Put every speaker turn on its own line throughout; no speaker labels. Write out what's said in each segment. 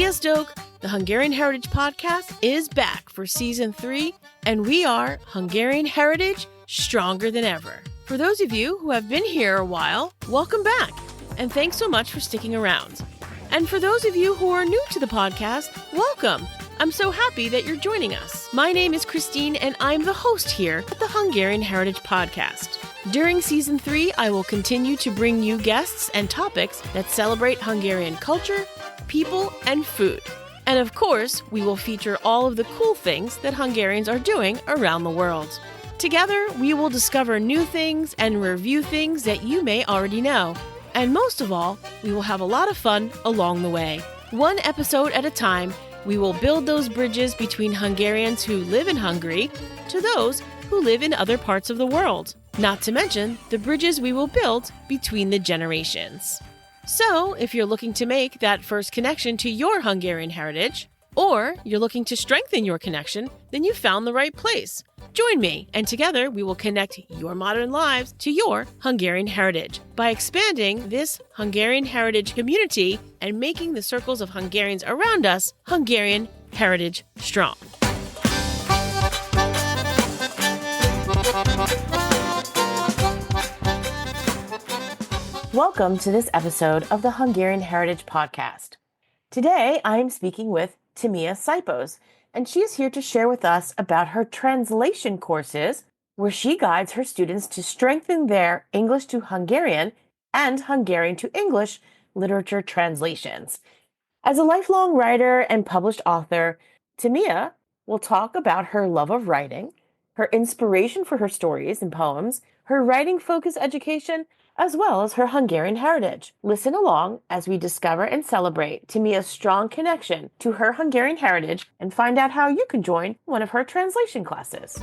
Sziasztok! The Hungarian Heritage Podcast is back for Season 3, and we are Hungarian Heritage stronger than ever. For those of you who have been here a while, welcome back, and thanks so much for sticking around. And for those of you who are new to the podcast, welcome! I'm so happy that you're joining us. My name is Christine, and I'm the host here at the Hungarian Heritage Podcast. During Season 3, I will continue to bring you guests and topics that celebrate Hungarian culture, people, and food. And of course, we will feature all of the cool things that Hungarians are doing around the world. Together, we will discover new things and review things that you may already know. And most of all, we will have a lot of fun along the way. One episode at a time, we will build those bridges between Hungarians who live in Hungary to those who live in other parts of the world. Not to mention the bridges we will build between the generations. So, if you're looking to make that first connection to your Hungarian heritage, or you're looking to strengthen your connection, then you found the right place. Join me, and together we will connect your modern lives to your Hungarian heritage by expanding this Hungarian heritage community and making the circles of Hungarians around us Hungarian heritage strong. Welcome to this episode of the Hungarian Heritage Podcast. Today, I am speaking with Timea Sipos, and she is here to share with us about her translation courses, where she guides her students to strengthen their English to Hungarian and Hungarian to English literature translations. As a lifelong writer and published author, Timea will talk about her love of writing, her inspiration for her stories and poems, her writing-focused education, as well as her Hungarian heritage. Listen along as we discover and celebrate Timea's strong connection to her Hungarian heritage and find out how you can join one of her translation classes.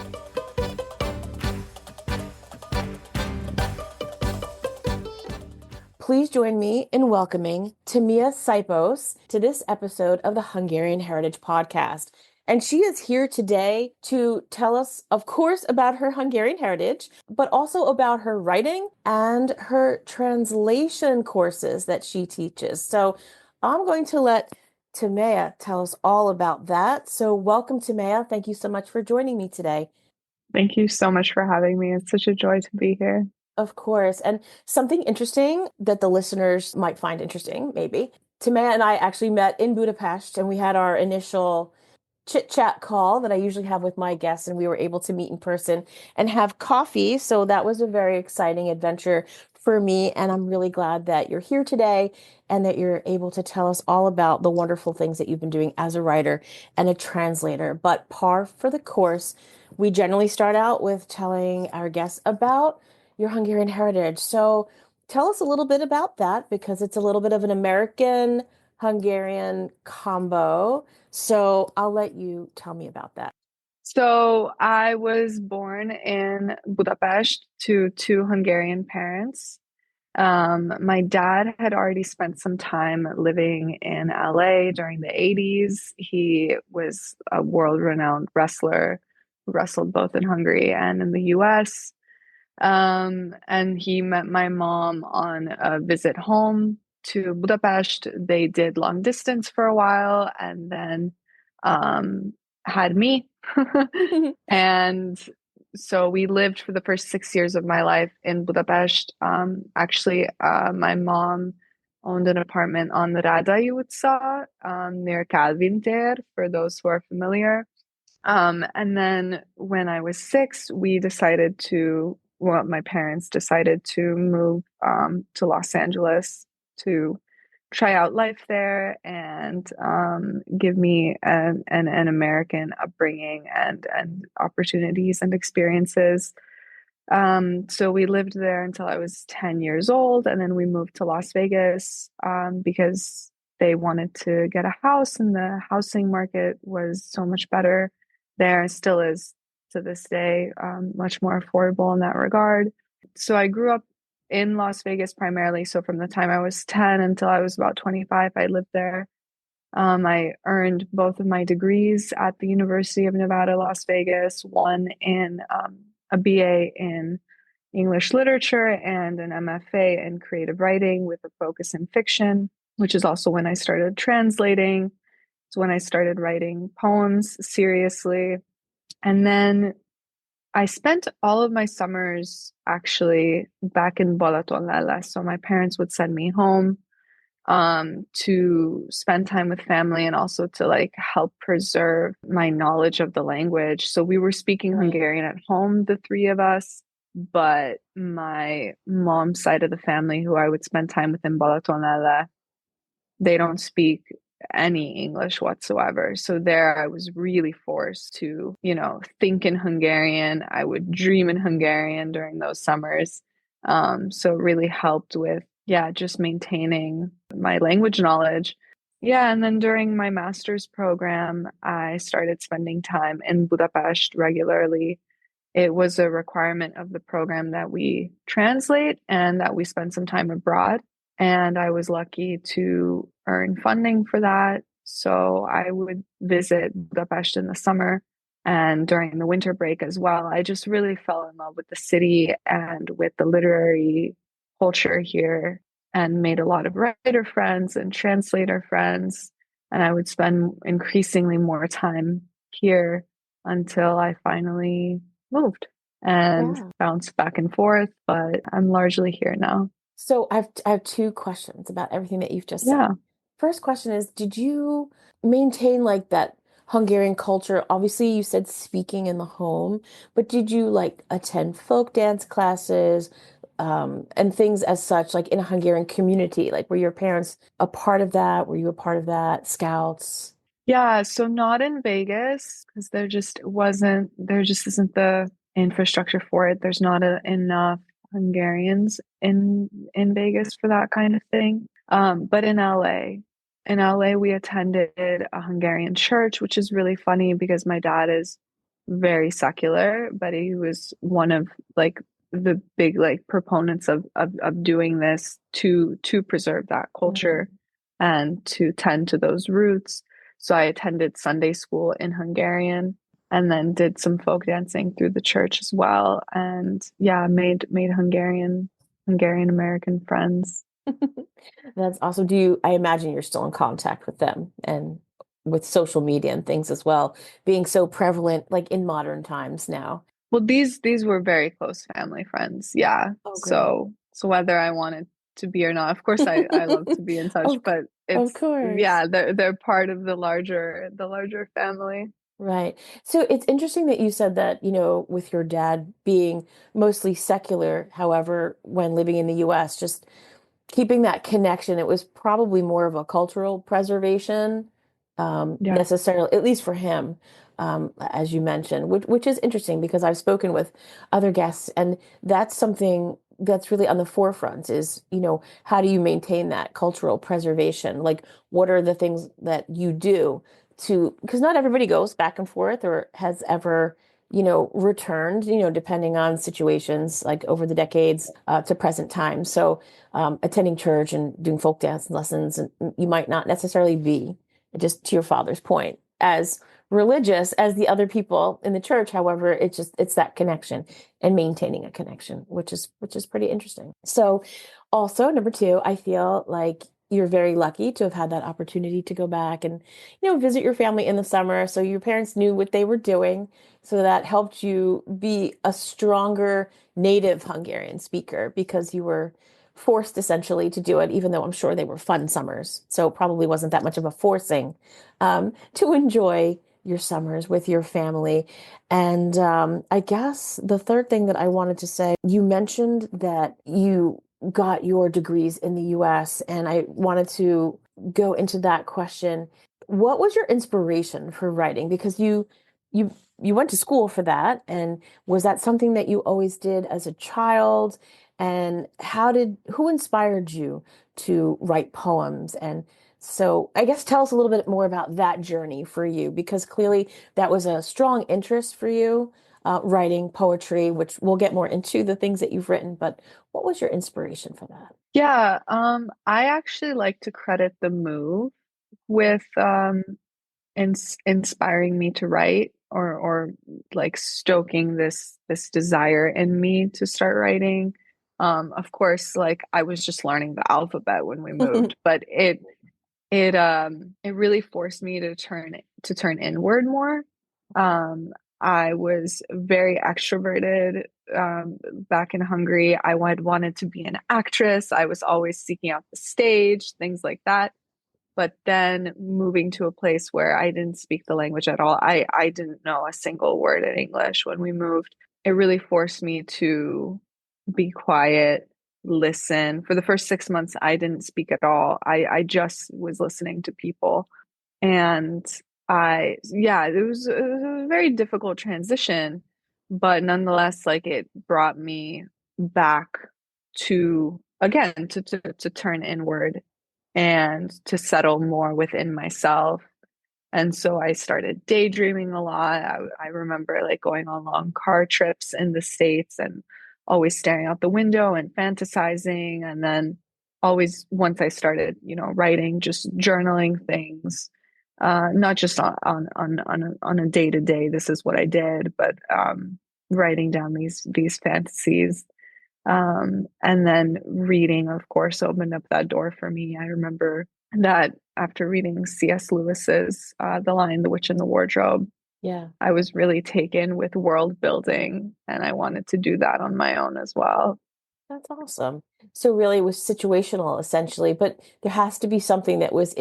Please join me in welcoming Timea Sipos to this episode of the Hungarian Heritage Podcast. And she is here today to tell us, of course, about her Hungarian heritage, but also about her writing and her translation courses that she teaches. So I'm going to let Timea tell us all about that. So welcome, Timea. Thank you so much for joining me today.
Thank you so much for having me. It's such a joy to be here.
Of course. And something interesting that the listeners might find interesting, maybe. Timea and I actually met in Budapest, and we had our initial chit-chat call that I usually have with my guests, and we were able to meet in person and have coffee. So that was a very exciting adventure for me, and I'm really glad that you're here today and that you're able to tell us all about the wonderful things that you've been doing as a writer and a translator. But par for the course, we generally start out with telling our guests about your Hungarian heritage. So tell us a little bit about that, because it's a little bit of an American Hungarian combo. So I'll let you tell me about that.
So I was born in Budapest to two Hungarian parents. My dad had already spent some time living in LA during the 80s. He was a world-renowned wrestler who wrestled both in Hungary and in the US. And he met my mom on a visit home to Budapest. They did long distance for a while and then had me. And so we lived for the first 6 years of my life in Budapest. My mom owned an apartment on the Rádai utca near Calvin tér, for those who are familiar. And then when I was 6, my parents decided to move to Los Angeles to try out life there and give me an American upbringing and opportunities and experiences. So we lived there until I was 10 years old, and then we moved to Las Vegas because they wanted to get a house, and the housing market was so much better there, still is to this day, much more affordable in that regard. So I grew up in Las Vegas primarily. So from the time I was 10 until I was about 25, I lived there. I earned both of my degrees at the University of Nevada, Las Vegas, one in a BA in English literature and an MFA in creative writing with a focus in fiction, which is also when I started translating. when I started writing poems seriously. And then I spent all of my summers actually back in Balatonlala. So my parents would send me home to spend time with family and also to like help preserve my knowledge of the language. So we were speaking
Right.
Hungarian at home, the three of us, but my mom's side of the family, who I would spend time with in Balatonlala, they don't speak any English whatsoever. So there I was really forced to, think in Hungarian. I would dream in Hungarian during those summers. So it really helped with, yeah, just maintaining my language knowledge. Yeah, and then during my master's program, I started spending time in Budapest regularly. It was a requirement of the program that we translate and that we spend some time abroad. And I was lucky to earn funding for that. So I would visit Budapest in the summer and during the winter break as well. I just really fell in love with the city and with the literary culture here and made a lot of writer friends and translator friends. And I would spend increasingly more time here until I finally moved and
Yeah.
bounced back and forth, but I'm largely here now.
So I have two questions about everything that you've just said.
Yeah.
First question is, did you maintain like that Hungarian culture? Obviously, you said speaking in the home, but did you like attend folk dance classes, and things as such, like in a Hungarian community? Like, were your parents a part of that? Were you a part of that? Scouts?
Yeah, so not in Vegas because there just isn't the infrastructure for it. There's not enough Hungarians in Vegas for that kind of thing. But in LA, we attended a Hungarian church, which is really funny because my dad is very secular, but he was one of like the big like proponents of doing this to preserve that culture
Mhm.
and to tend to those roots. So I attended Sunday school in Hungarian and then did some folk dancing through the church as well. And yeah, made Hungarian American friends.
That's awesome. I imagine you're still in contact with them and with social media and things as well, being so prevalent like in modern times now.
Well, these were very close family friends. Yeah.
Oh, great.
So whether I wanted to be or not, of course I love to be in touch,
Of, c-
but
of
it's
course.
yeah, they're part of the larger family.
Right. So it's interesting that you said that, with your dad being mostly secular, however, when living in the US, just keeping that connection, it was probably more of a cultural preservation,
Yeah.
necessarily, at least for him, as you mentioned, which is interesting because I've spoken with other guests, and that's something that's really on the forefront is, how do you maintain that cultural preservation? Like, what are the things that you do to, because not everybody goes back and forth or has ever returned, depending on situations like over the decades to present time. So attending church and doing folk dance lessons, and you might not necessarily be, just to your father's point, as religious as the other people in the church. However, it's that connection and maintaining a connection, which is pretty interesting. So also number two, I feel like you're very lucky to have had that opportunity to go back and visit your family in the summer, so your parents knew what they were doing, so that helped you be a stronger native Hungarian speaker because you were forced essentially to do it, even though I'm sure they were fun summers. So it probably wasn't that much of a forcing to enjoy your summers with your family. And I guess the third thing that I wanted to say, you mentioned that you got your degrees in the US, and I wanted to go into that question. What was your inspiration for writing? Because you you went to school for that, and was that something that you always did as a child? And who inspired you to write poems? And so I guess tell us a little bit more about that journey for you, because clearly that was a strong interest for you, writing poetry, which we'll get more into the things that you've written. But what was your inspiration for that?
Yeah, I actually like to credit the move with inspiring me to write or like stoking this desire in me to start writing. Of course, like I was just learning the alphabet when we moved, but it really forced me to turn inward more. Um, I was very extroverted back in Hungary. I wanted to be an actress. I was always seeking out the stage, things like that. But then moving to a place where I didn't speak the language at all, I didn't know a single word in English when we moved. It really forced me to be quiet, listen. For the first 6 months, I didn't speak at all. I just was listening to people. And yeah, it was a very difficult transition, but nonetheless, like it brought me back to, again, to turn inward and to settle more within myself. And so I started daydreaming a lot. I remember like going on long car trips in the States and always staring out the window and fantasizing. And then always, once I started, writing, just journaling things, not just on a day to day, this is what I did, but writing down these fantasies. And then reading, of course, opened up that door for me. I remember that after reading C.S. Lewis's The Lion, the Witch, and the Wardrobe,
Yeah.
I was really taken with world building, and I wanted to do that on my own as well.
That's awesome. So really it was situational essentially, but there has to be something that's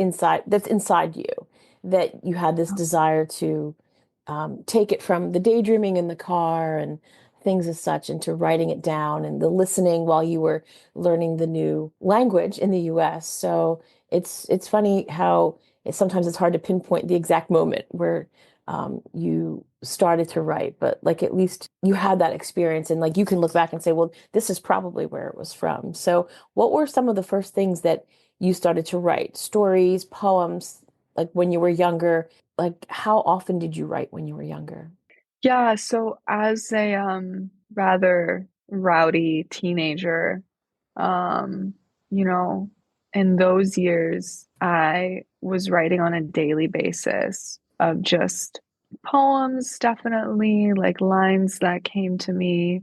inside you, that you had this desire to take it from the daydreaming in the car and things as such into writing it down and the listening while you were learning the new language in the US. So it's funny how sometimes it's hard to pinpoint the exact moment where you started to write, but like at least you had that experience and like you can look back and say, well, this is probably where it was from. So what were some of the first things that you started to write? Stories, poems, like when you were younger? Like how often did you write when you were younger?
Yeah, so as a rather rowdy teenager, um, you know, in those years, I was writing on a daily basis of just poems, definitely, like lines that came to me,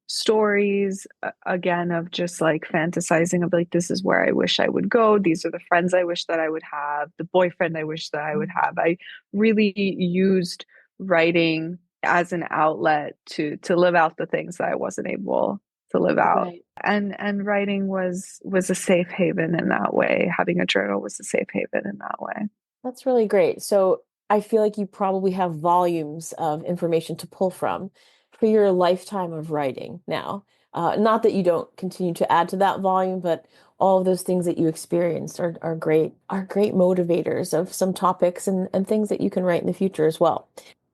stories, again, of just like fantasizing of like, this is where I wish I would go. These are the friends I wish that I would have, the boyfriend I wish that I would have. I really used writing as an outlet to live out the things that I wasn't able to live out.
Right.
And writing was a safe haven in that way. Having a journal was a safe haven in that way.
That's really great. So I feel like you probably have volumes of information to pull from for your lifetime of writing now. Not that you don't continue to add to that volume, but all of those things that you experienced are great motivators of some topics and things that you can write in the future as well.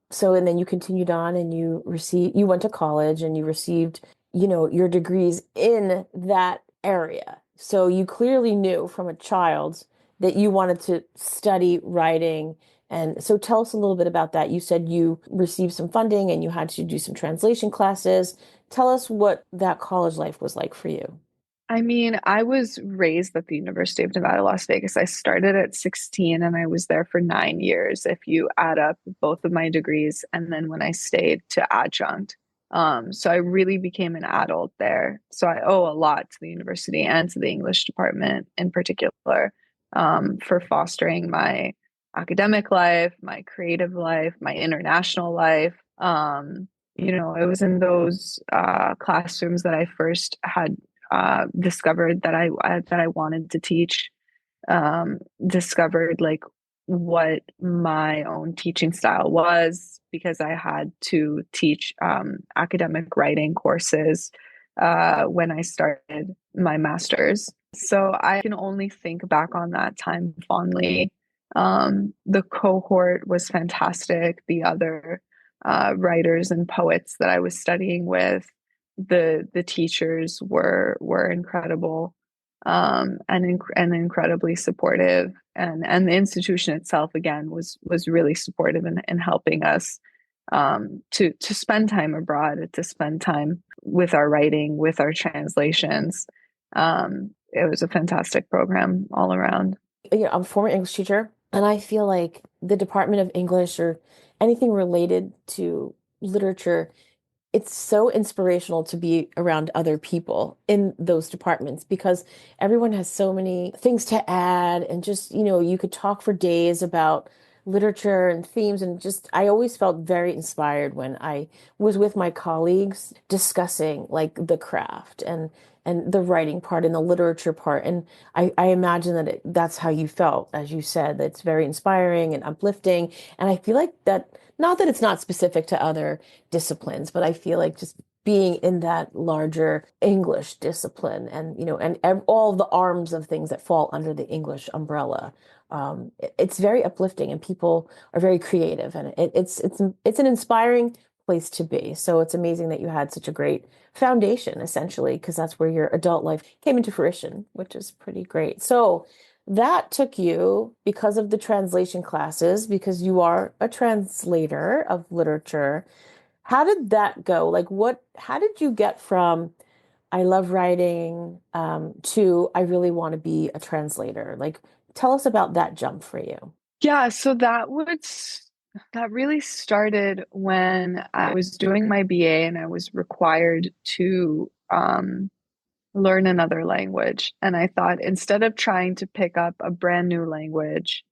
So, and then you continued on and you went to college and you received, your degrees in that area. So you clearly knew from a child that you wanted to study writing. And so tell us a little bit about that. You said you received some funding and you had to do some translation classes. Tell us what that college life was like for you.
I mean, I was raised at the University of Nevada, Las Vegas. I started at 16 and I was there for 9 years if you add up both of my degrees and then when I stayed to adjunct. So I really became an adult there. So I owe a lot to the university and to the English department in particular, for fostering my academic life, my creative life, my international life. It was in those classrooms that I first had discovered that I wanted to teach, discovered like what my own teaching style was because I had to teach academic writing courses when I started my master's. So I can only think back on that time fondly. The cohort was fantastic. The other writers and poets that I was studying with, the teachers were incredible, and incredibly supportive, and the institution itself again was really supportive in helping us to spend time abroad, to spend time with our writing, with our translations. It was a fantastic program all around.
Yeah, I'm a former English teacher, and I feel like the Department of English or anything related to literature it's so inspirational to be around other people in those departments because everyone has so many things to add and just, you could talk for days about literature and themes and just I always felt very inspired when I was with my colleagues discussing like the craft and the writing part and the literature part. And I imagine that that's how you felt, as you said, that it's very inspiring and uplifting. And I feel like that, not that it's not specific to other disciplines, but I feel like just being in that larger English discipline and, all the arms of things that fall under the English umbrella. It's very uplifting and people are very creative and it's an inspiring place to be. So it's amazing that you had such a great foundation, essentially, because that's where your adult life came into fruition, which is pretty great. So that took you because of the translation classes, because you are a translator of literature. How did that go? Like how did you get from I love writing to I really want to be a translator? Like, tell us about that jump for you.
Yeah, so that really started when I was doing my BA and I was required to learn another language. And I thought instead of trying to pick up a brand new language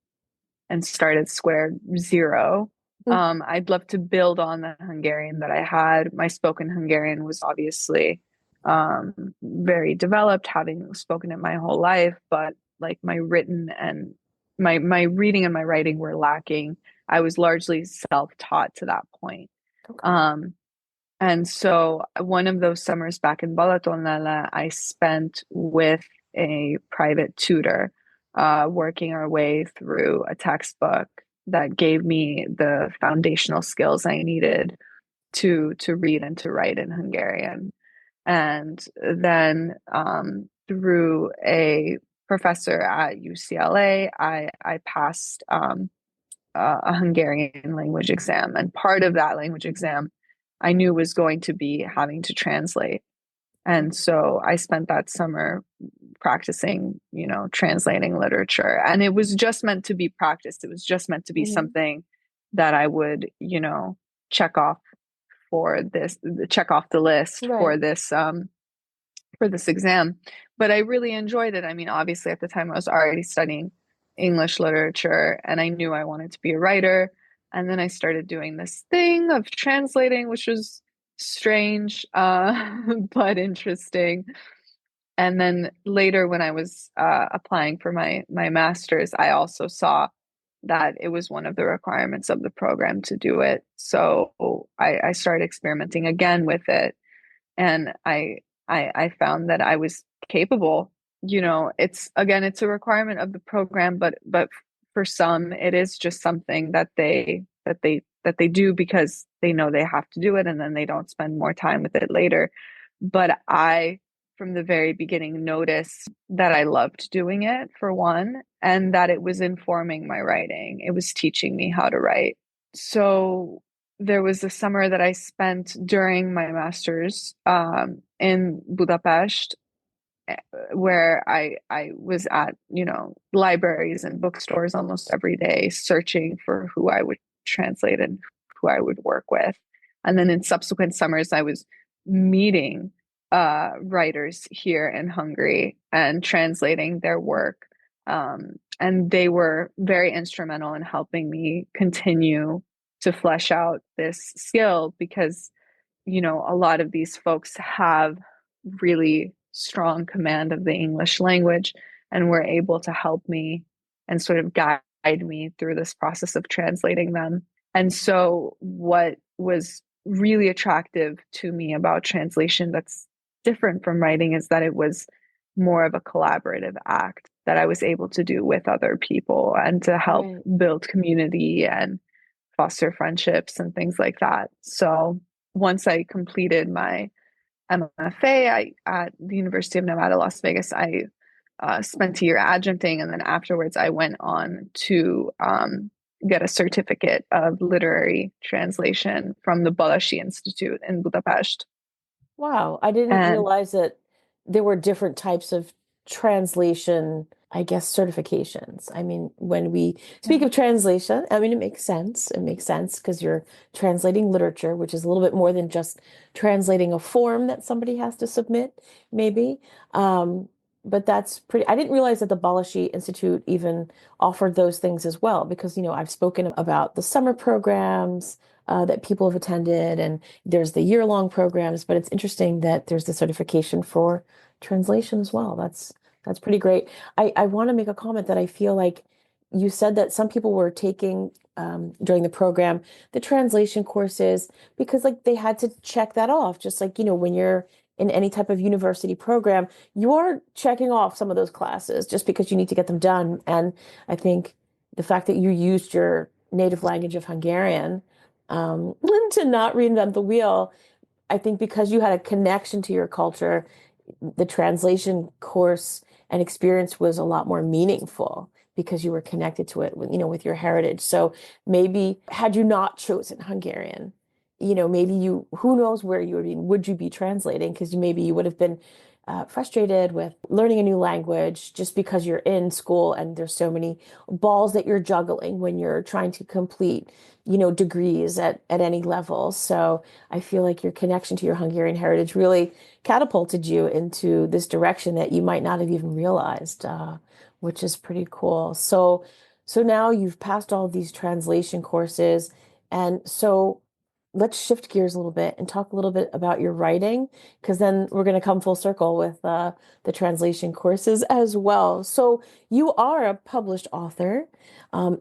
and start at square zero, I'd love to build on the Hungarian that I had. My spoken Hungarian was obviously very developed, having spoken it my whole life, but like my written and my reading and my writing were lacking. I was largely self-taught to that point.
Okay.
And so one of those summers back in Balatonlele, I spent with a private tutor, working our way through a textbook that gave me the foundational skills I needed to read and to write in Hungarian. And then through a professor at UCLA, I passed a Hungarian language exam. And part of that language exam I knew was going to be having to translate. And so I spent that summer practicing, translating literature. And it was just meant to be practiced. It was just meant to be something that I would, check off check off the list
Right.
for this exam. But I really enjoyed it. I mean, obviously at the time I was already studying English literature and I knew I wanted to be a writer. And then I started doing this thing of translating, which was strange, but interesting. And then later, when I was applying for my master's, I also saw that it was one of the requirements of the program to do it. So I started experimenting again with it, and I found that I was capable. It's a requirement of the program, but for some, it is just something that they do because they know they have to do it, and then they don't spend more time with it later. But I, from the very beginning, noticed that I loved doing it, for one, and that it was informing my writing. It was teaching me how to write. So there was a summer that I spent during my master's in Budapest, where I was at, libraries and bookstores almost every day, searching for who I would translate and who I would work with. And then in subsequent summers, I was meeting writers here in Hungary and translating their work. And they were very instrumental in helping me continue to flesh out this skill because, a lot of these folks have really strong command of the English language and were able to help me and sort of guide me through this process of translating them. And so what was really attractive to me about translation that's different from writing is that it was more of a collaborative act that I was able to do with other people and to help build community and foster friendships and things like that. So once I completed my MFA at the University of Nevada, Las Vegas, I spent a year adjuncting, and then afterwards I went on to get a certificate of literary translation from the Balassi Institute in Budapest.
Wow, I didn't
And
realize that there were different types of translation I guess, certifications. I mean, when we speak
Yeah.
of translation, I mean, it makes sense. It makes sense because you're translating literature, which is a little bit more than just translating a form that somebody has to submit, maybe. Um, but that's pretty, I didn't realize that the Balashi Institute even offered those things as well, because, I've spoken about the summer programs that people have attended, and there's the year-long programs, but it's interesting that there's the certification for translation as well. That's pretty great. I want to make a comment that I feel like you said that some people were taking during the program the translation courses because like they had to check that off. Just like, when you're in any type of university program, you are checking off some of those classes just because you need to get them done. And I think the fact that you used your native language of Hungarian to not reinvent the wheel, I think because you had a connection to your culture, the translation course and experience was a lot more meaningful because you were connected to it with, with your heritage. So maybe had you not chosen Hungarian, maybe who knows where you would you be translating? Because maybe you would have been frustrated with learning a new language just because you're in school and there's so many balls that you're juggling when you're trying to complete, degrees at any level. So I feel like your connection to your Hungarian heritage really catapulted you into this direction that you might not have even realized, which is pretty cool. So now you've passed all these translation courses, and so let's shift gears a little bit and talk a little bit about your writing, because then we're going to come full circle with the translation courses as well. So you are a published author.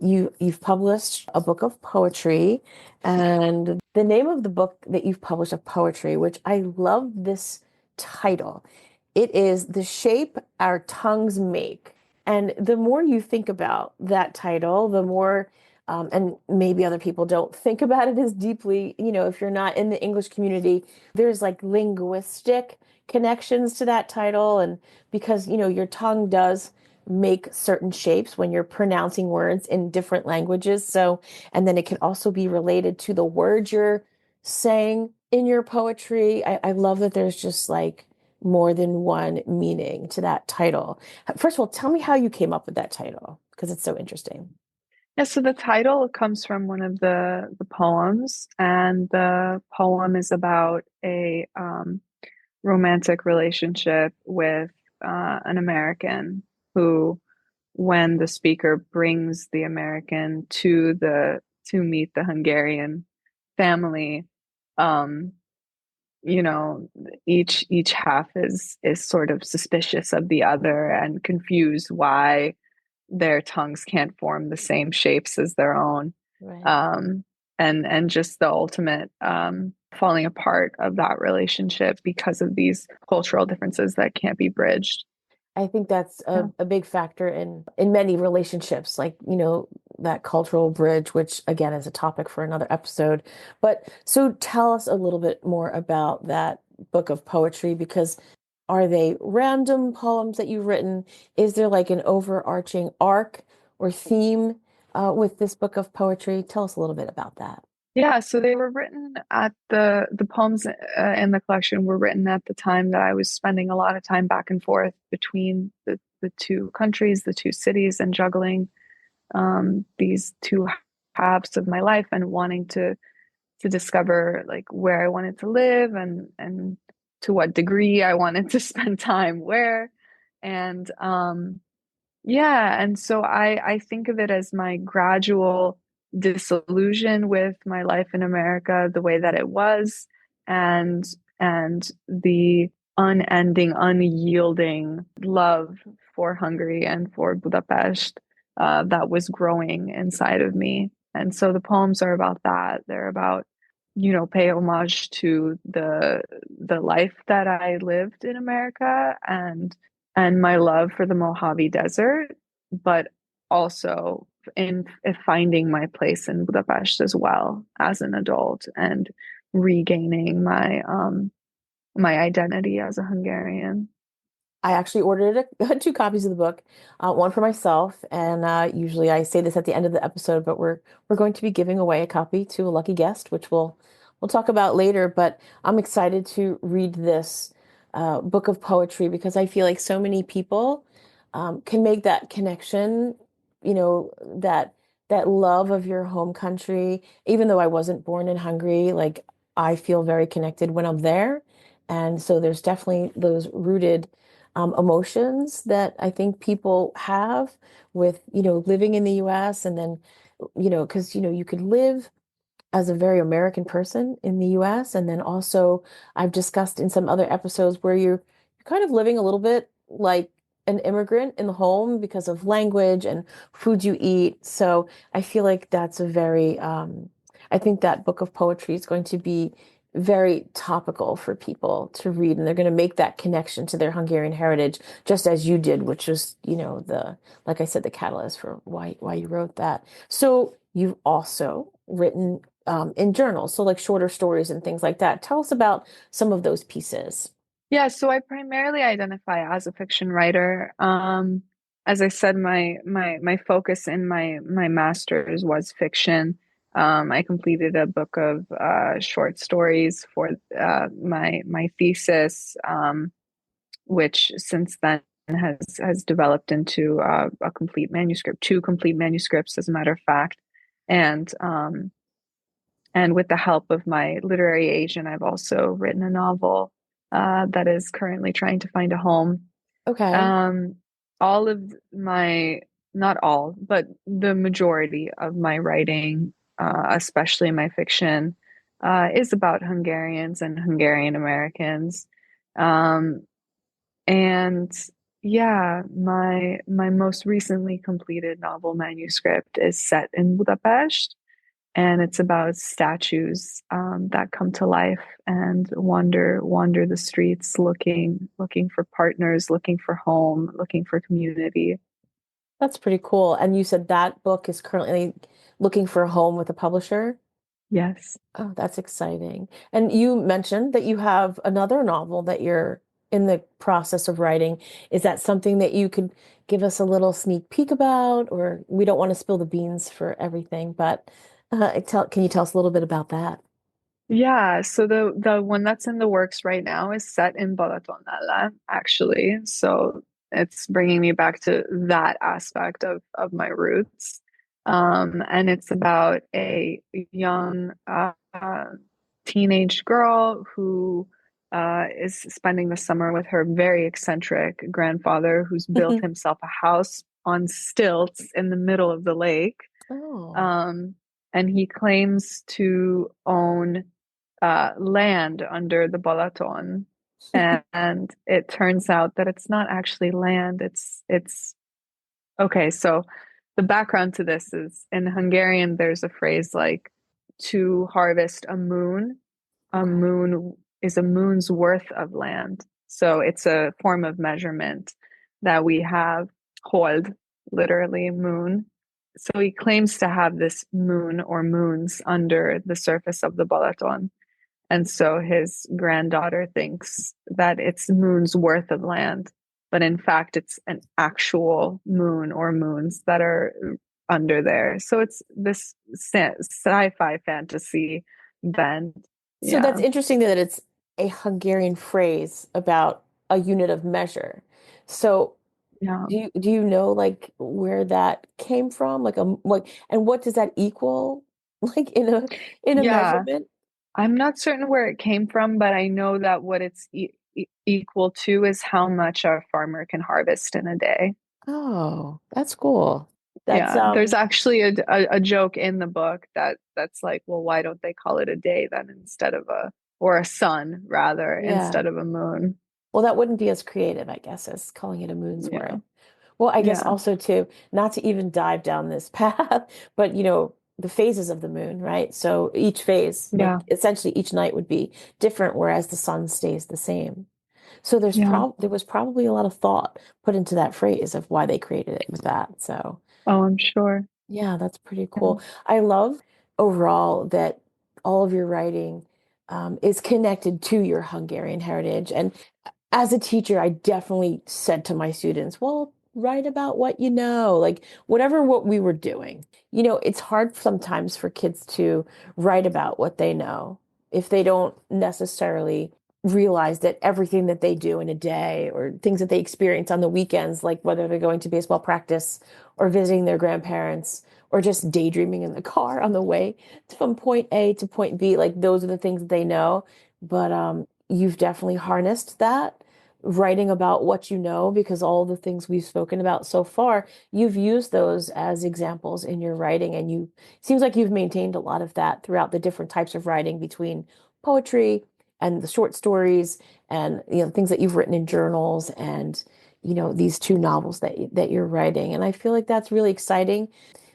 You've published a book of poetry, and the name of the book that you've published of poetry, which I love this title, it is The Shape Our Tongues Make. And the more you think about that title, the more and maybe other people don't think about it as deeply, if you're not in the English community, there's like linguistic connections to that title. And because, your tongue does make certain shapes when you're pronouncing words in different languages. So, and then it can also be related to the words you're saying in your poetry. I love that there's just like more than one meaning to that title. First of all, tell me how you came up with that title, because it's so interesting.
Yeah, so the title comes from one of the poems, and the poem is about a romantic relationship with an American who, when the speaker brings the American to meet the Hungarian family, um, each half is sort of suspicious of the other and confused why their tongues can't form the same shapes as their own.
Right.
And just the ultimate falling apart of that relationship because of these cultural differences that can't be bridged.
I think that's
Yeah.
a big factor in many relationships, like, that cultural bridge, which again is a topic for another episode. But so tell us a little bit more about that book of poetry, because are they random poems that you've written? Is there like an overarching arc or theme with this book of poetry? Tell us a little bit about that.
Yeah, so they were written at the poems in the collection were written at the time that I was spending a lot of time back and forth between the two countries, the two cities, and juggling these two halves of my life and wanting to discover like where I wanted to live and to what degree I wanted to spend time where. And yeah, and so I think of it as my gradual disillusion with my life in America, the way that it was, and and the unending, unyielding love for Hungary and for Budapest that was growing inside of me. And so the poems are about that. They're about, pay homage to the life that I lived in America and my love for the Mojave Desert, but also in finding my place in Budapest as well as an adult and regaining my identity as a Hungarian.
I actually ordered two copies of the book, one for myself, and usually I say this at the end of the episode, but we're going to be giving away a copy to a lucky guest, which we'll talk about later. But I'm excited to read this book of poetry because I feel like so many people can make that connection, that love of your home country. Even though I wasn't born in Hungary, like I feel very connected when I'm there. And so there's definitely those rooted emotions that I think people have with, living in the US and then, because, you could live as a very American person in the US. And then also, I've discussed in some other episodes where you're kind of living a little bit like an immigrant in the home because of language and food you eat. So I feel like that's I think that book of poetry is going to be very topical for people to read, and they're going to make that connection to their Hungarian heritage, just as you did, which was, like I said, the catalyst for why you wrote that. So you've also written in journals, so like shorter stories and things like that. Tell us about some of those pieces.
Yeah, so I primarily identify as a fiction writer. As I said, my focus in my master's was fiction. I completed a book of short stories for my thesis, which since then has developed into a complete manuscript, two complete manuscripts, as a matter of fact. And and with the help of my literary agent, I've also written a novel that is currently trying to find a home.
Okay.
Um, all of my, not all, but the majority of my writing, especially my fiction, is about Hungarians and Hungarian Americans. Um, and yeah, my most recently completed novel manuscript is set in Budapest, and it's about statues that come to life and wander the streets looking for partners, looking for home, looking for community.
That's pretty cool. And you said that book is currently looking for a home with a publisher.
Yes.
Oh, that's exciting. And you mentioned that you have another novel that you're in the process of writing. Is that something that you could give us a little sneak peek about? Or we don't want to spill the beans for everything, but can you tell us a little bit about that?
Yeah, so the one that's in the works right now is set in Balatonella, actually. So it's bringing me back to that aspect of my roots. And it's about a young teenage girl who is spending the summer with her very eccentric grandfather, who's built himself a house on stilts in the middle of the lake.
Oh.
Um, and he claims to own land under the Balaton. And it turns out that it's not actually land. It's okay. So the background to this is, in Hungarian, there's a phrase like to harvest a moon. A
Okay.
moon is a moon's worth of land. So it's a form of measurement that we have, hold, literally moon. So he claims to have this moon or moons under the surface of the Balaton. And so his granddaughter thinks that it's moon's worth of land, but in fact, it's an actual moon or moons that are under there. So it's this sci-fi fantasy bend.
So that's
Yeah.
interesting that it's a Hungarian phrase about a unit of measure. So
Yeah.
do you know like where that came from? Like and what does that equal like in a
Yeah.
measurement?
I'm not certain where it came from, but I know that what it's equal to is how much a farmer can harvest in a day.
Oh, that's cool. That's
Yeah, there's actually a joke in the book that's like, well, why don't they call it a day then instead of a, or a sun rather,
yeah.
instead of a moon?
Well, that wouldn't be as creative, I guess, as calling it a moon's
Yeah,
worth. Well, I guess
yeah,
also too, not to even dive down this path, but the phases of the moon, right? So each phase, like
yeah,
essentially each night would be different, whereas the sun stays the same. So
yeah.
there was probably a lot of thought put into that phrase of why they created it with that. So
Oh, I'm sure.
yeah, that's pretty
Yeah,
cool. I love overall that all of your writing is connected to your Hungarian heritage. And as a teacher, I definitely said to my students, well, write about what you know, like what we were doing. It's hard sometimes for kids to write about what they know if they don't necessarily realize that everything that they do in a day or things that they experience on the weekends, like whether they're going to baseball practice or visiting their grandparents or just daydreaming in the car on the way from point A to point B, like those are the things that they know. But you've definitely harnessed that writing about what you know, because all the things we've spoken about so far, you've used those as examples in your writing, and you seems like you've maintained a lot of that throughout the different types of writing between poetry and the short stories and things that you've written in journals and these two novels that you're writing. And I feel like that's really exciting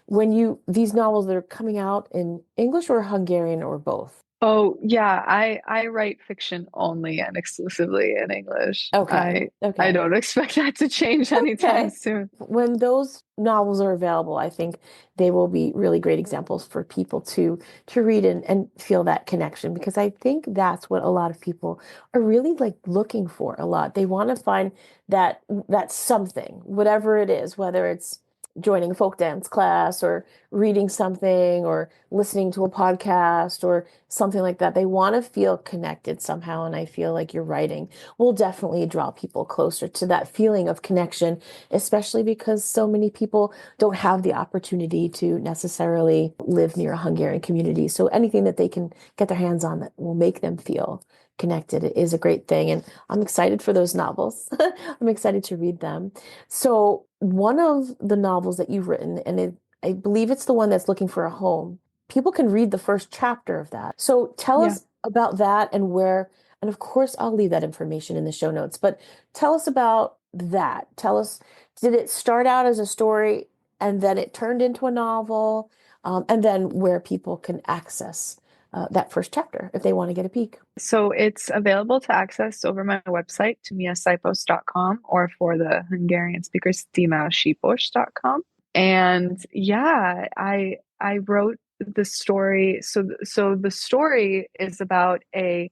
when these novels that are coming out in English or Hungarian or both.
Oh yeah, I write fiction only and exclusively in English.
Okay.
I
Okay.
don't expect that to change anytime
Okay.
soon.
When those novels are available, I think they will be really great examples for people to read and feel that connection, because I think that's what a lot of people are really like looking for a lot. They want to find that something, whatever it is, whether it's joining a folk dance class or reading something or listening to a podcast or something like that. They want to feel connected somehow. And I feel like your writing will definitely draw people closer to that feeling of connection, especially because so many people don't have the opportunity to necessarily live near a Hungarian community. So anything that they can get their hands on that will make them feel connected is a great thing. And I'm excited for those novels. I'm excited to read them. So one of the novels that you've written, and I believe it's the one that's looking for a home, people can read the first chapter of that. So tell
Yeah.
us about that and where, and of course, I'll leave that information in the show notes, but tell us about that. Tell us, did it start out as a story and then it turned into a novel? And then where people can access that first chapter if they want to get a peek.
So it's available to access over my website, tumiasipos.com, or for the Hungarian speakers, timeasipos.com. And yeah, I wrote the story. So the story is about a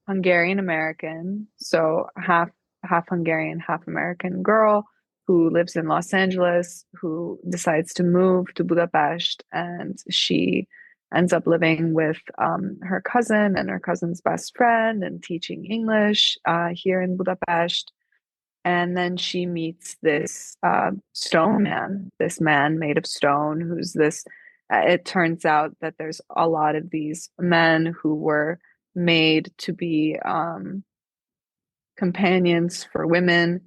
Hungarian American, so half Hungarian, half American girl who lives in Los Angeles, who decides to move to Budapest, and she ends up living with her cousin and her cousin's best friend and teaching English here in Budapest. And then she meets this stone man, this man made of stone, who's this. It turns out that there's a lot of these men who were made to be companions for women,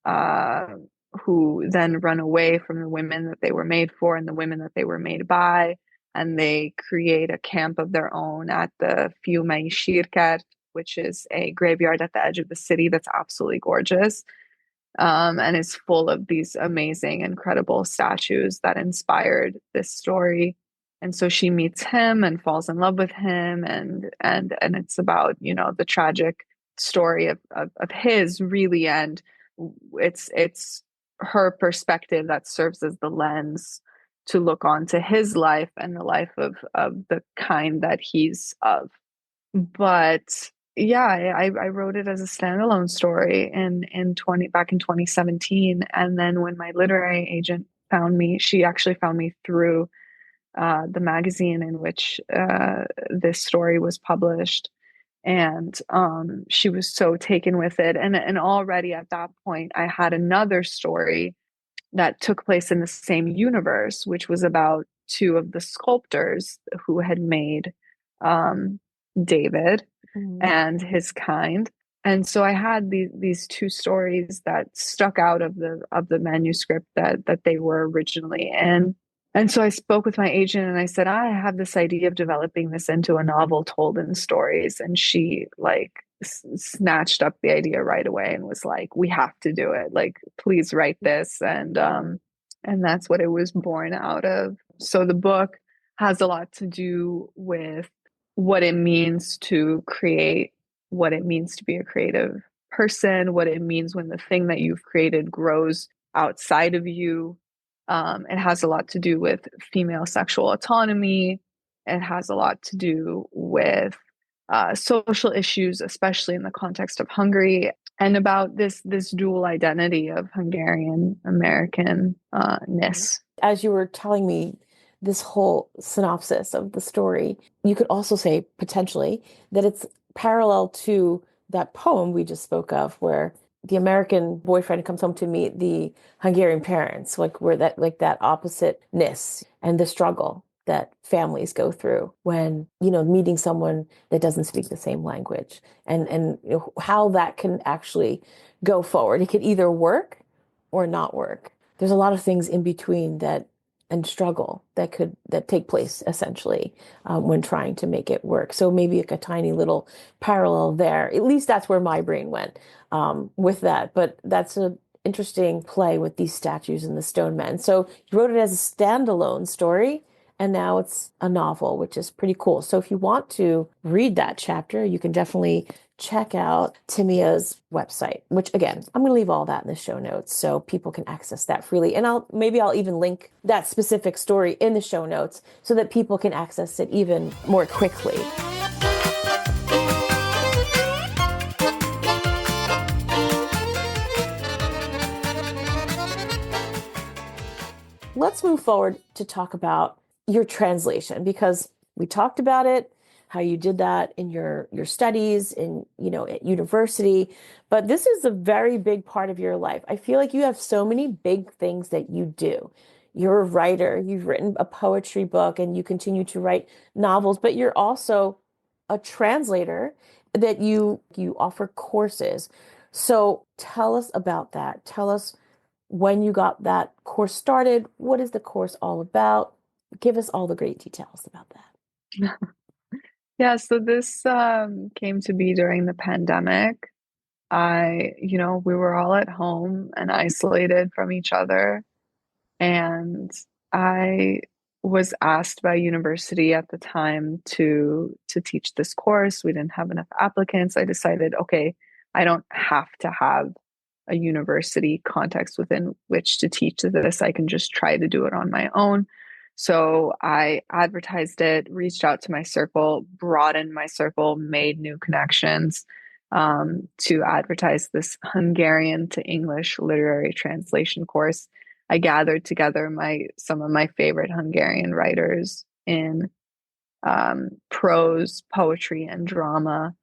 uh, who then run away from the women that they were made for and the women that they were made by. And they create a camp of their own at the Fiumei Sírkert, which is a graveyard at the edge of the city that's absolutely gorgeous, and is full of these amazing, incredible statues that inspired this story. And so she meets him and falls in love with him, and it's about the tragic story of his, really, and it's her perspective that serves as the lens to look onto his life and the life of the kind that he's of. But yeah, I wrote it as a standalone story back in 2017. And then when my literary agent found me, she actually found me through the magazine in which this story was published. And she was so taken with it. And already at that point, I had another story that took place in the same universe, which was about two of the sculptors who had made David and his kind. And so I had these two stories that stuck out of the manuscript that they were originally in. And so I spoke with my agent and I said, I have this idea of developing this into a novel told in stories. And she like snatched up the idea right away and was like, we have to do it. Like, please write this. And that's what it was born out of. So the book has a lot to do with what it means to create, what it means to be a creative person, what it means when the thing that you've created grows outside of you. It has a lot to do with female sexual autonomy. It has a lot to do with social issues, especially in the context of Hungary, and about this dual identity of Hungarian American-ness.
As you were telling me this whole synopsis of the story, you could also say potentially that it's parallel to that poem we just spoke of, where the American boyfriend comes home to meet the Hungarian parents, like where that like that oppositeness and the struggle that families go through when, meeting someone that doesn't speak the same language, and how that can actually go forward. It could either work or not work. There's a lot of things in between that and struggle that take place essentially when trying to make it work. So maybe like a tiny little parallel there. At least that's where my brain went with that. But that's an interesting play with these statues and the stone men. So you wrote it as a standalone story, and now it's a novel, which is pretty cool. So if you want to read that chapter, you can definitely check out Timea's website, which again, I'm going to leave all that in the show notes so people can access that freely. And I'll even link that specific story in the show notes so that people can access it even more quickly. Let's move forward to talk about your translation, because we talked about it, how you did that in your studies in, at university, but this is a very big part of your life. I feel like you have so many big things that you do. You're a writer, you've written a poetry book, and you continue to write novels, but you're also a translator that you offer courses. So tell us about that. Tell us when you got that course started. What is the course all about? Give us all the great details about that.
Yeah, so this came to be during the pandemic. We were all at home and isolated from each other. And I was asked by university at the time to teach this course. We didn't have enough applicants. I decided, okay, I don't have to have a university context within which to teach this. I can just try to do it on my own. So I advertised it, reached out to my circle, broadened my circle, made new connections to advertise this Hungarian to English literary translation course. I gathered together some of my favorite Hungarian writers in prose, poetry, and drama,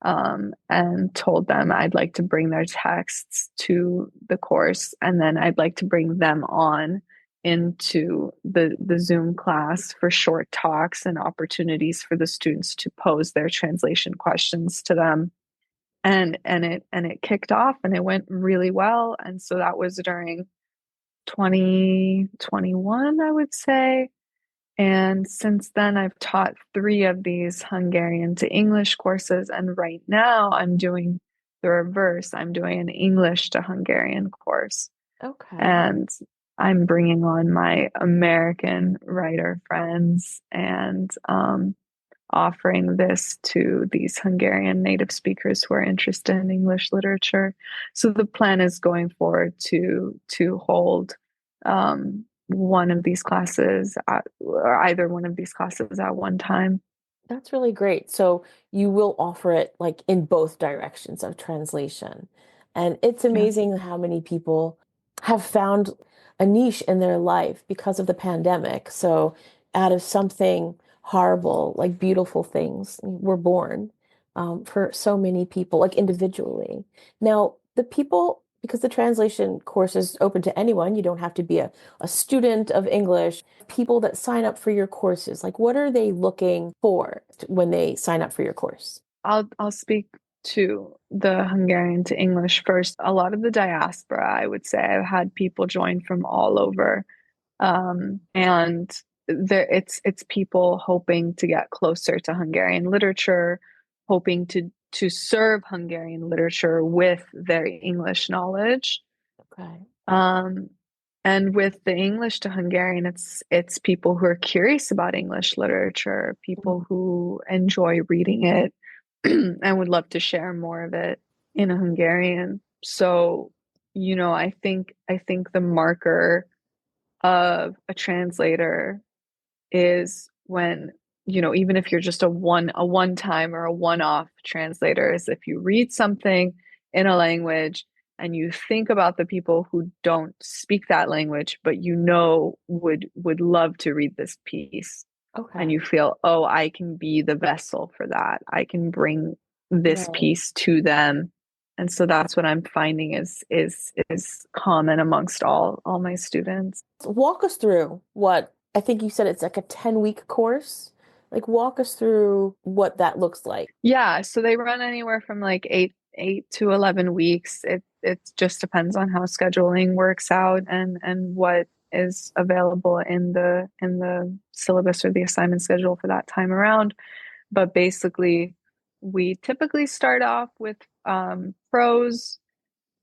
and told them I'd like to bring their texts to the course, and then I'd like to bring them on into the Zoom class for short talks and opportunities for the students to pose their translation questions to them. And it kicked off, and it went really well. And so that was during 2021, I would say. And since then, I've taught 3 of these Hungarian to English courses. And right now, I'm doing the reverse. I'm doing an English to Hungarian course.
Okay.
And I'm bringing on my American writer friends and offering this to these Hungarian native speakers who are interested in English literature. So the plan is going forward to hold one of these classes or either one of these classes at one time.
That's really great. So you will offer it like in both directions of translation. And it's amazing how many people have found a niche in their life because of the pandemic. So out of something horrible, like beautiful things were born for so many people, like individually. Now, the people, because the translation course is open to anyone, you don't have to be a student of English. People that sign up for your courses, like what are they looking for when they sign up for your course?
I'll speak to the Hungarian to English first. A lot of the diaspora, I would say, I've had people join from all over, and it's people hoping to get closer to Hungarian literature, hoping to serve Hungarian literature with their English knowledge.
Okay.
And with the English to Hungarian, it's people who are curious about English literature, people who enjoy reading it and would love to share more of it in Hungarian. So, I think the marker of a translator is when, even if you're just a one-time or a one-off translator, is if you read something in a language and you think about the people who don't speak that language, but would love to read this piece.
Okay.
And you feel, oh, I can be the vessel for that. I can bring this
Right.
piece to them. And so that's what I'm finding is common amongst all my students.
Walk us through what I think you said it's like a 10-week course. Like walk us through what that looks like.
Yeah, so they run anywhere from like eight to 11 weeks. It just depends on how scheduling works out and what is available in the syllabus or the assignment schedule for that time around. But basically, we typically start off with prose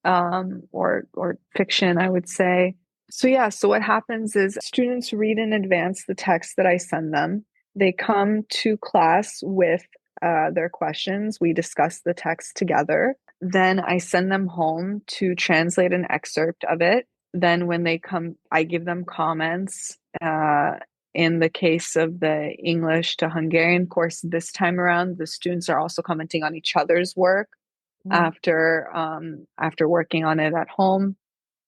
or fiction, I would say. So yeah, so what happens is students read in advance the text that I send them. They come to class with their questions. We discuss the text together. Then I send them home to translate an excerpt of it. Then when they come, I give them comments. In the case of the English to Hungarian course this time around, the students are also commenting on each other's work after working on it at home.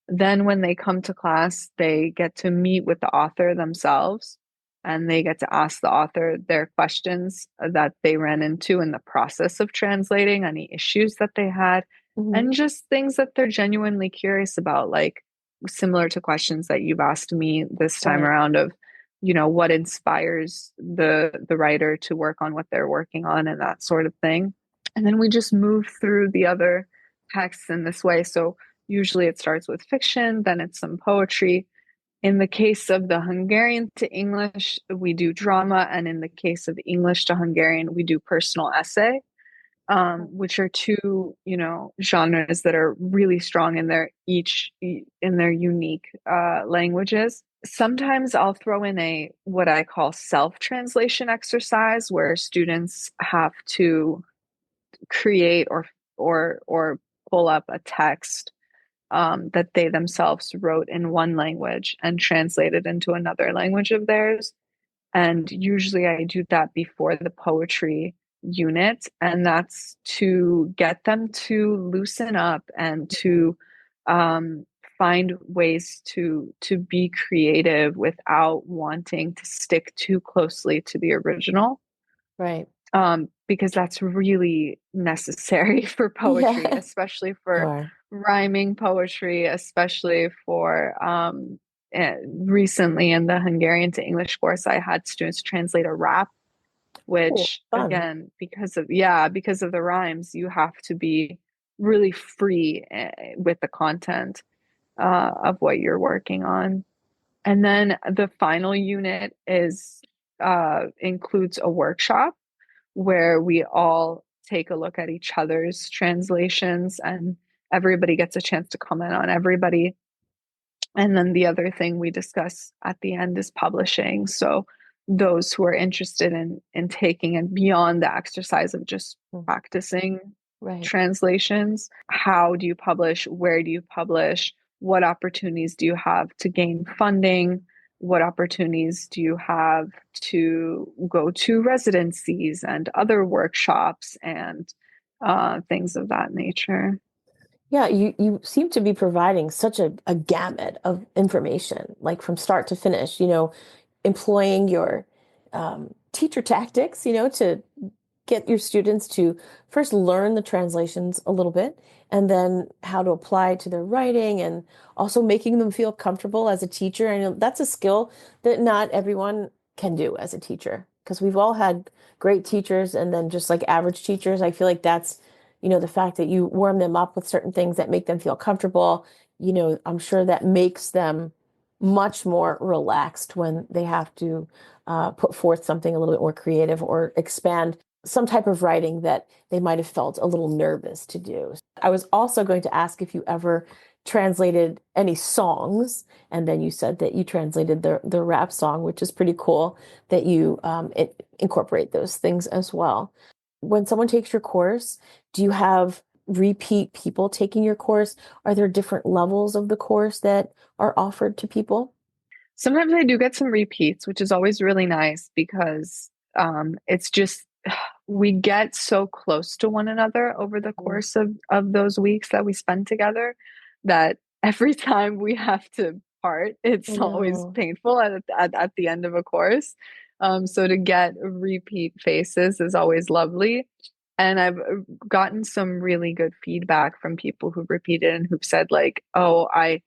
Then when they come to class, they get to meet with the author themselves and they get to ask the author their questions that they ran into in the process of translating, any issues that they had,
Mm-hmm.
and just things that they're genuinely curious about, like similar to questions that you've asked me this time
Right.
around of, what inspires the writer to work on what they're working on and that sort of thing. And then we just move through the other texts in this way. So usually it starts with fiction, then it's some poetry. In the case of the Hungarian to English, we do drama. And in the case of English to Hungarian, we do personal essay, which are two, genres that are really strong in their unique languages. Sometimes I'll throw in what I call self-translation exercise where students have to create or pull up a text that they themselves wrote in one language and translate it into another language of theirs. And usually I do that before the poetry unit, and that's to get them to loosen up and to um, find ways to be creative without wanting to stick too closely to the original.
Right.
Because that's really necessary for poetry,
Yeah.
especially for
Sure.
rhyming poetry, especially for recently in the Hungarian to English course, I had students translate a rap,
Cool.
which
Fun.
again, because of the rhymes, you have to be really free with the content of what you're working on. And then the final unit is includes a workshop where we all take a look at each other's translations and everybody gets a chance to comment on everybody. And then the other thing we discuss at the end is publishing. So those who are interested in taking it beyond the exercise of just practicing
Right.
translations, how do you publish? Where do you publish? What opportunities do you have to gain funding? What opportunities do you have to go to residencies and other workshops and things of that nature?
Yeah, you seem to be providing such a gamut of information, like from start to finish, employing your teacher tactics, to get your students to first learn the translations a little bit and then how to apply to their writing and also making them feel comfortable as a teacher. I know that's a skill that not everyone can do as a teacher because we've all had great teachers and then just like average teachers. I feel like that's, the fact that you warm them up with certain things that make them feel comfortable, I'm sure that makes them much more relaxed when they have to put forth something a little bit more creative or expand some type of writing that they might have felt a little nervous to do. I was also going to ask if you ever translated any songs, and then you said that you translated the rap song, which is pretty cool that you incorporate those things as well. When someone takes your course, do you have repeat people taking your course? Are there different levels of the course that are offered to people?
Sometimes I do get some repeats, which is always really nice because it's just we get so close to one another over the course of those weeks that we spend together that every time we have to part,
I
it's always
know.
painful at the end of a course. So to get repeat faces is always lovely. And I've gotten some really good feedback from people who've repeated and who've said like, "Oh, I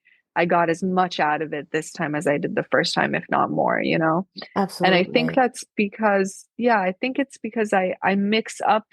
got as much out of it this time as I did the first time, if not more, you know?" And I think
Absolutely.
that's because, yeah, I think it's because I mix up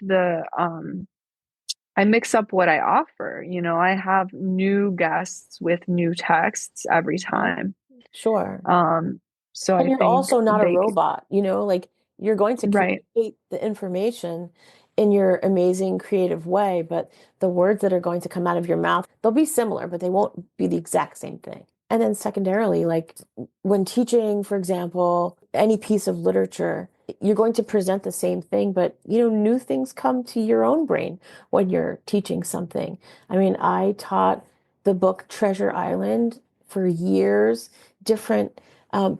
I mix up what I offer. You know, I have new guests with new texts every
Mhm.
time.
Sure.
Um, so
And
I
you're
think
also not a robot, like you're going to
right.
communicate the information in your amazing creative way, but the words that are going to come out of your mouth, they'll be similar, but they won't be the exact same thing. And then secondarily, like when teaching, for example, any piece of literature, you're going to present the same thing, but new things come to your own brain when you're teaching something. I mean, I taught the book Treasure Island for years, different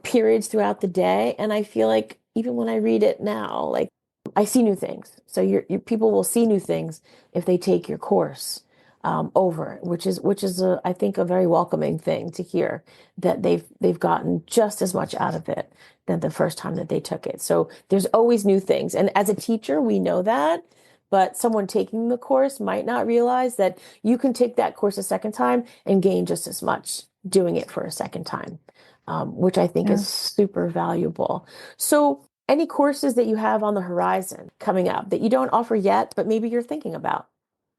periods throughout the day. And I feel like even when I read it now, like I see new things. So your people will see new things if they take your course over, which is I think a very welcoming thing to hear that they've gotten just as much out of it than the first time that they took it. So there's always new things. And as a teacher, we know that. But someone taking the course might not realize that you can take that course a second time and gain just as much doing it for a second time, which I think
Yeah.
is super valuable. So, any courses that you have on the horizon coming up that you don't offer yet, but maybe you're thinking about?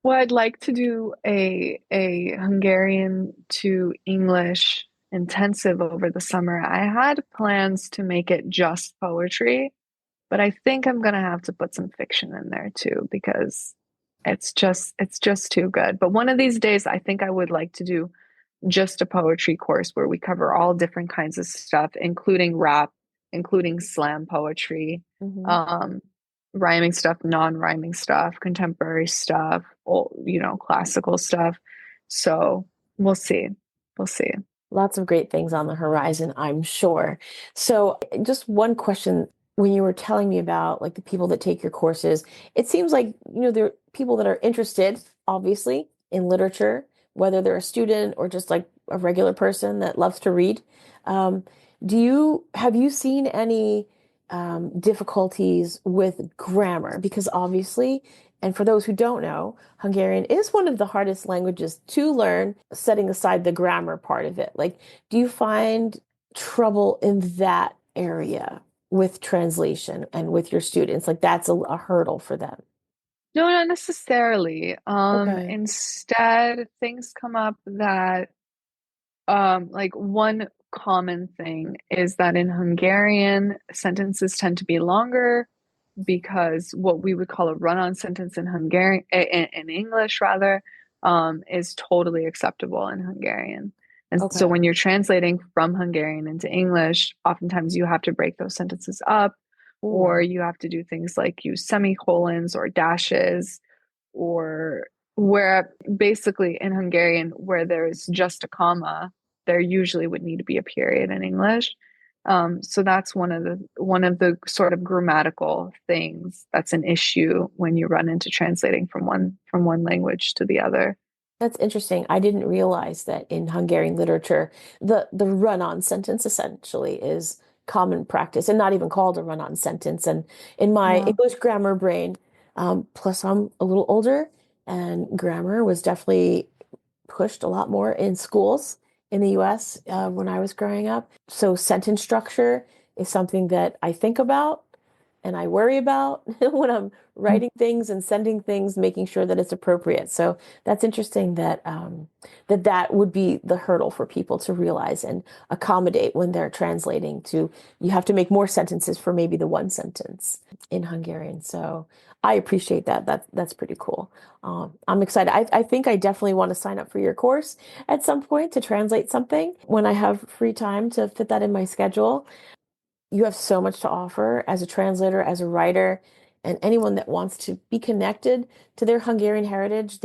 Well, I'd like to do a Hungarian to English intensive over the summer. I had plans to make it just poetry, but I think I'm gonna have to put some fiction in there too because it's just too good. But one of these days, I think I would like to do just a poetry course where we cover all different kinds of stuff, including rap, including slam poetry,
Hmm.
um, rhyming stuff, non-rhyming stuff, contemporary stuff, classical stuff. So we'll see. We'll see.
Lots of great things on the horizon, I'm sure. So, just one question. When you were telling me about like the people that take your courses, it seems like, there are people that are interested, obviously, in literature, whether they're a student or just like a regular person that loves to read. Um, have you seen any difficulties with grammar? Because obviously, and for those who don't know, Hungarian is one of the hardest languages to learn, setting aside the grammar part of it. Like, do you find trouble in that area with translation and with your students? Like, that's a hurdle for them.
No, not necessarily.
Okay.
Instead, things come up that like one common thing is that in Hungarian, sentences tend to be longer because what we would call a run-on sentence in Hungarian, in English rather, is totally acceptable in Hungarian. And so
Okay.
when you're translating from Hungarian into English, oftentimes you have to break those sentences up, or
Ooh.
you have to do things like use semicolons or dashes, or where basically in Hungarian, where there's just a comma, there usually would need to be a period in English. So that's one of the sort of grammatical things that's an issue when you run into translating from one language to the other.
That's interesting. I didn't realize that in Hungarian literature, the run-on sentence essentially is common practice and not even called a run-on sentence. And in my
Yeah.
English grammar brain, plus I'm a little older, and grammar was definitely pushed a lot more in schools in the US when I was growing up. So sentence structure is something that I think about and I worry about when I'm writing things and sending things, making sure that it's appropriate. So that's interesting that that would be the hurdle for people to realize and accommodate when they're translating to, you have to make more sentences for maybe the one sentence in Hungarian. So I appreciate that. That's pretty cool. I'm excited. I think I definitely want to sign up for your course at some point to translate something when I have free time to fit that in my schedule. You have so much to offer as a translator, as a writer, and anyone that wants to be connected to their Hungarian heritage.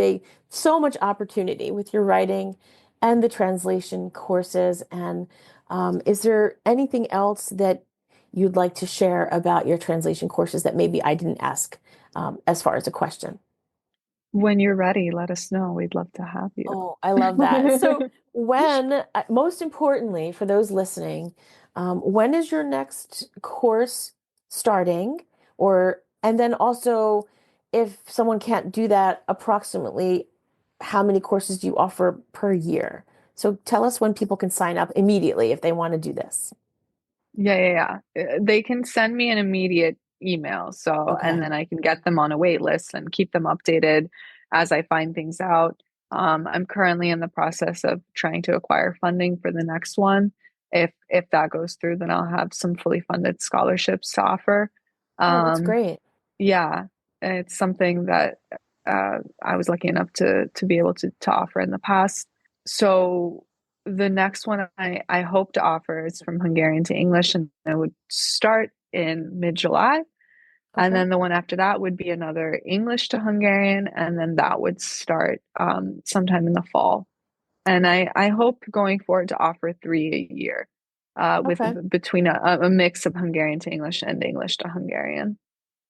So much opportunity with your writing and the translation courses. And is there anything else that you'd like to share about your translation courses that maybe I didn't ask as far as a question?
When you're ready, let us know. We'd love to have you.
Oh, I love that. So, most importantly, for those listening, when is your next course starting? And then also, if someone can't do that, approximately how many courses do you offer per year? So tell us when people can sign up immediately if they want to do this.
Yeah. They can send me an immediate email. So, and
Okay.
then I can get them on a wait list and keep them updated as I find things out. I'm currently in the process of trying to acquire funding for the next one. If that goes through, then I'll have some fully funded scholarships to offer.
Oh, that's
Um,
great.
yeah, it's something that I was lucky enough to be able to offer in the past. So the next one I hope to offer is from Hungarian to English, and it would start in mid-July. And
Okay.
then the one after that would be another English to Hungarian, and then that would start sometime in the fall. And I hope going forward to offer 3 a year, with
Okay.
between a mix of Hungarian to English and English to Hungarian.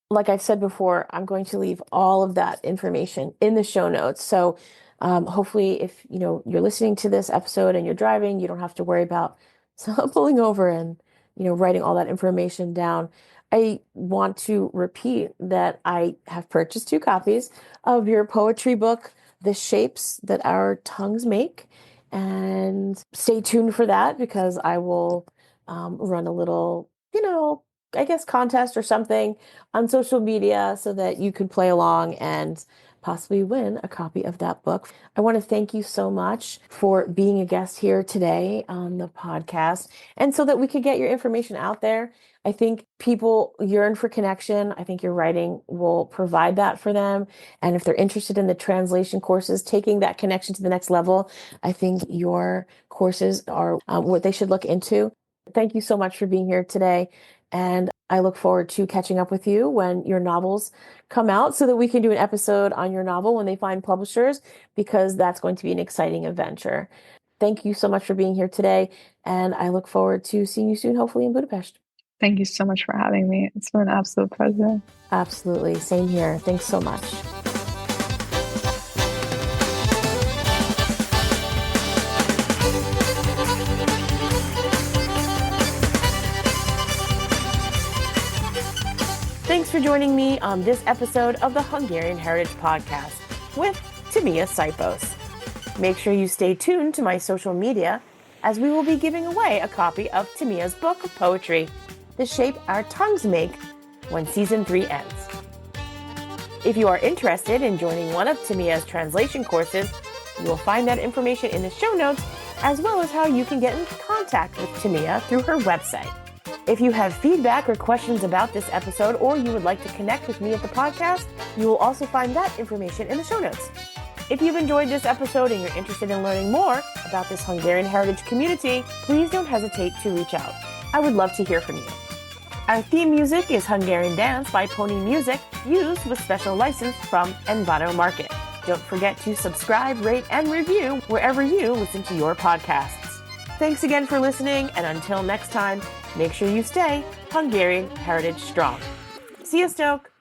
Like I've said before, I'm going to leave all of that information in the show notes. So hopefully if you're listening to this episode and you're driving, you don't have to worry about pulling over and writing all that information down. I want to repeat that I have purchased 2 copies of your poetry book, The Shapes That Our Tongues Make. And stay tuned for that because I will run a little, I guess contest or something on social media so that you can play along and possibly win a copy of that book. I want to thank you so much for being a guest here today on the podcast and so that we could get your information out there. I think people yearn for connection. I think your writing will provide that for them. And if they're interested in the translation courses, taking that connection to the next level, I think your courses are what they should look into. Thank you so much for being here today. And I look forward to catching up with you when your novels come out so that we can do an episode on your novel when they find publishers, because that's going to be an exciting adventure. Thank you so much for being here today. And I look forward to seeing you soon, hopefully in Budapest.
Thank you so much for having me. It's been an absolute pleasure.
Absolutely. Same here. Thanks so much. Thanks for joining me on this episode of the Hungarian Heritage Podcast with Timea Sipos. Make sure you stay tuned to my social media as we will be giving away a copy of Timea's book of poetry, The Shape Our Tongues Make, when Season 3 ends. If you are interested in joining one of Timea's translation courses, you will find that information in the show notes, as well as how you can get in contact with Timea through her website. If you have feedback or questions about this episode, or you would like to connect with me at the podcast, you will also find that information in the show notes. If you've enjoyed this episode and you're interested in learning more about this Hungarian heritage community, please don't hesitate to reach out. I would love to hear from you. Our theme music is Hungarian Dance by Pony Music, used with special license from Envato Market. Don't forget to subscribe, rate, and review wherever you listen to your podcasts. Thanks again for listening, and until next time, make sure you stay Hungarian Heritage Strong. See you, Stoke!